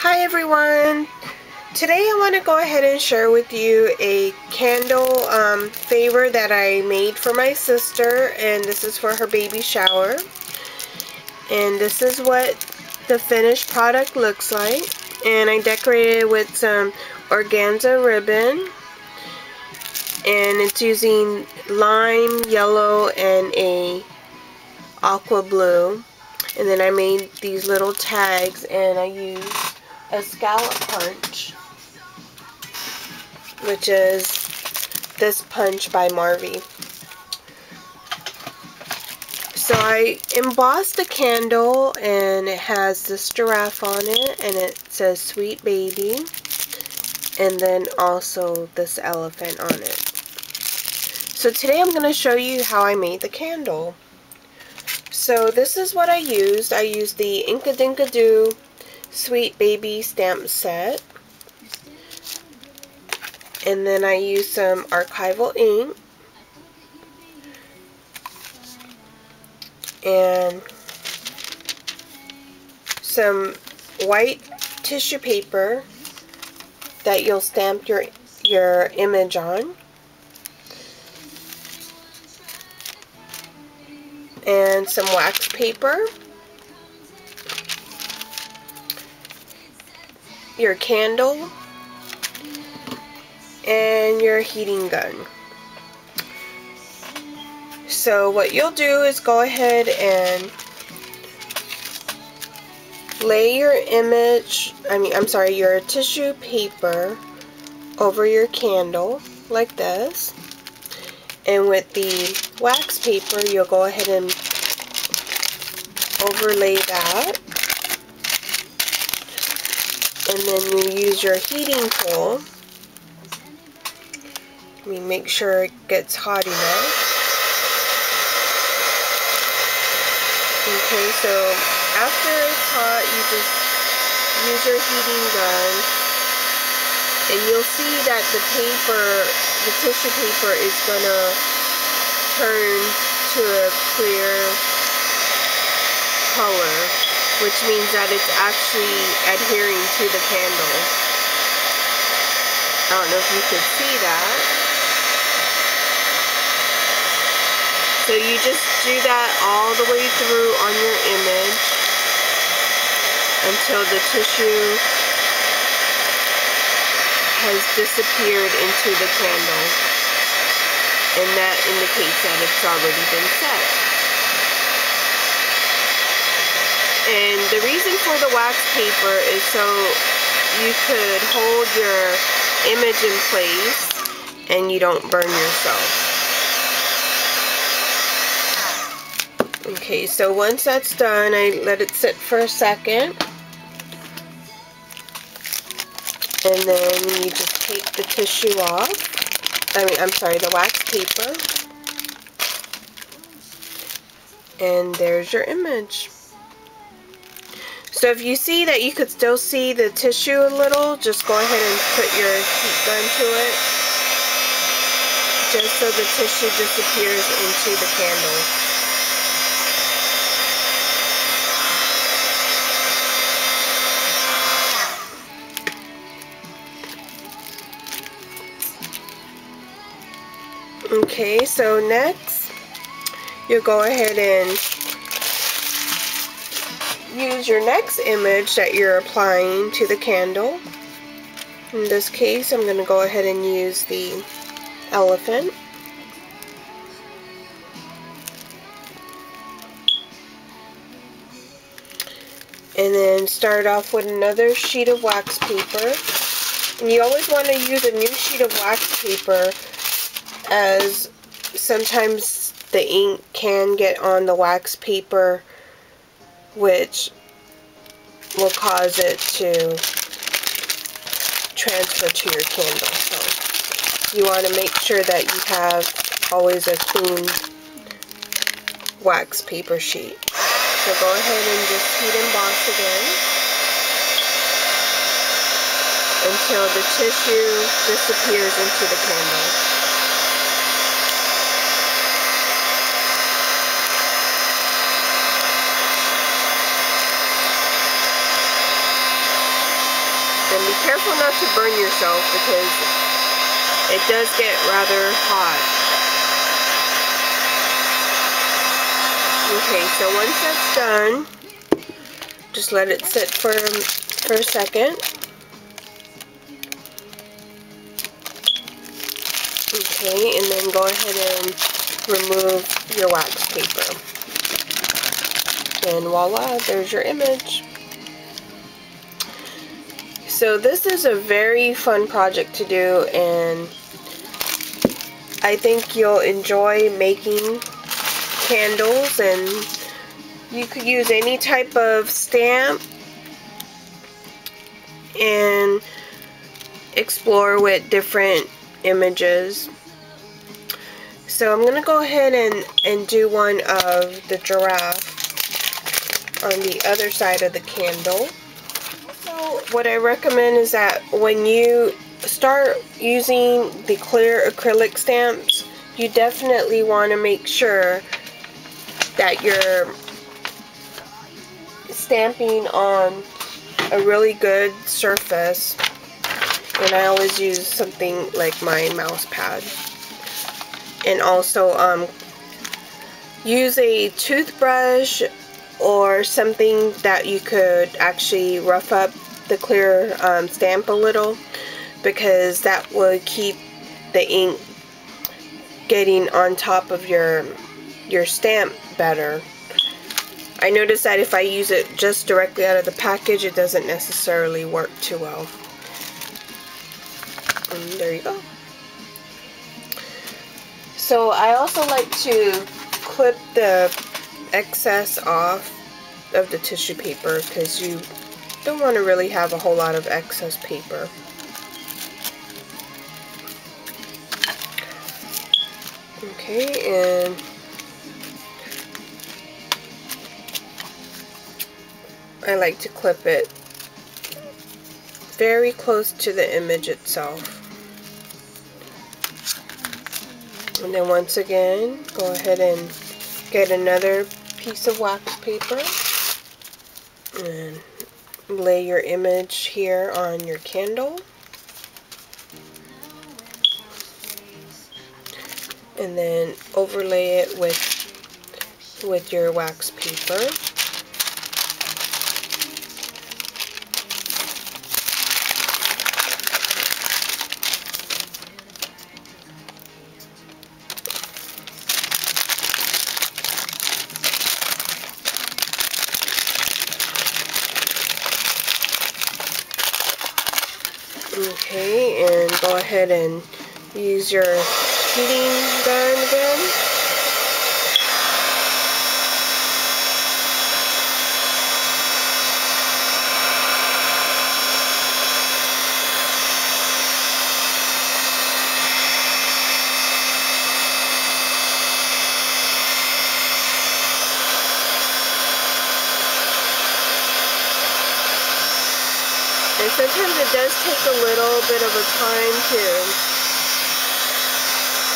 Hi everyone! Today I want to go ahead and share with you a candle favor that I made for my sister, and this is for her baby shower. And this is what the finished product looks like. And I decorated it with some organza ribbon, and it's using lime, yellow, and a aqua blue. And then I made these little tags, and I used a scallop punch, which is this punch by Marvy. So I embossed the candle, and it has this giraffe on it, and it says sweet baby, and then also this elephant on it. So today I'm going to show you how I made the candle. So this is what I used. I used the Inka Dinka Doo Sweet Baby stamp set. And then I used some archival ink. And some white tissue paper that you'll stamp your image on. And some wax paper. Your candle. And your heating gun. So what you'll do is go ahead and lay your your tissue paper over your candle like this. And with the wax paper, you'll go ahead and overlay that. And then you use your heating tool. Make sure it gets hot enough. Okay, so after it's hot, you just use your heating gun, and you'll see that the tissue paper is gonna turn to a clear color, which means that it's actually adhering to the candle. I don't know if you could see that. So you just do that all the way through on your image until the tissue has disappeared into the candle. And that indicates that it's already been set. And the reason for the wax paper is so you could hold your image in place and you don't burn yourself. Okay, so once that's done, I let it sit for a second. And then you just take the tissue off. The wax paper. And there's your image. So if you see that you could still see the tissue a little, just go ahead and put your heat gun to it. Just so the tissue disappears into the candle. Okay, so next, you'll go ahead and use your next image that you're applying to the candle. In this case, I'm going to go ahead and use the elephant. And then start off with another sheet of wax paper. And you always want to use a new sheet of wax paper, as sometimes the ink can get on the wax paper, which will cause it to transfer to your candle. So you want to make sure that you have always a clean wax paper sheet. So go ahead and just heat emboss again until the tissue disappears into the candle. careful not to burn yourself because it does get rather hot. Okay, so once that's done, just let it sit for a second. Okay, and then go ahead and remove your wax paper. And voila, there's your image. So this is a very fun project to do, and I think you'll enjoy making candles, and you could use any type of stamp and explore with different images. So I'm going to go ahead and do one of the giraffe on the other side of the candle. So what I recommend is that when you start using the clear acrylic stamps, you definitely want to make sure that you're stamping on a really good surface. And I always use something like my mouse pad. And also use a toothbrush or something that you could actually rough up the clear stamp a little, because that will keep the ink getting on top of your stamp better. I noticed that if I use it just directly out of the package, it doesn't necessarily work too well. And there you go. So I also like to clip the excess off of the tissue paper because you don't want to really have a whole lot of excess paper. Okay, and I like to clip it very close to the image itself. And then once again, go ahead and get another piece of wax paper and lay your image here on your candle. And then overlay it with your wax paper. Okay, and go ahead and use your heating gun again. And sometimes it does take a little bit of a time to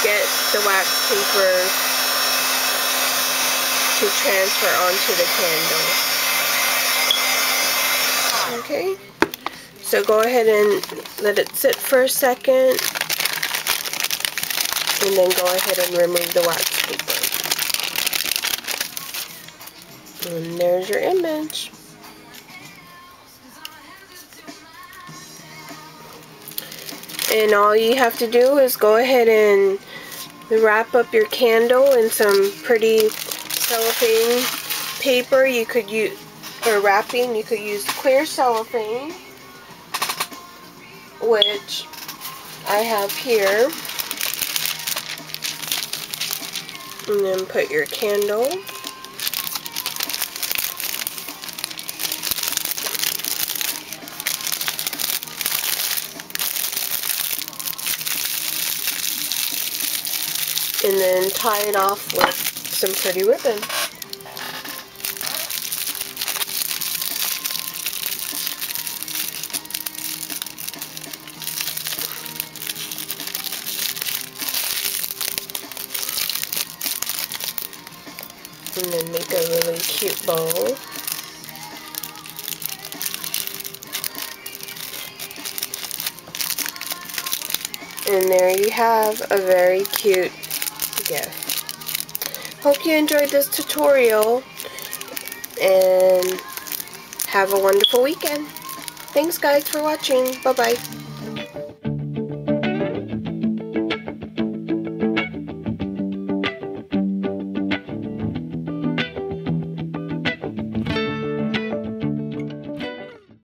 get the wax paper to transfer onto the candle. Okay, so go ahead and let it sit for a second, and then go ahead and remove the wax paper. And there's your image. And all you have to do is go ahead and wrap up your candle in some pretty cellophane paper. You could use, or wrapping, you could use clear cellophane, which I have here. And then put your candle. And then tie it off with some pretty ribbon. And then make a really cute bow. And there you have a very cute gift. Hope you enjoyed this tutorial, and have a wonderful weekend. Thanks guys for watching. Bye-bye.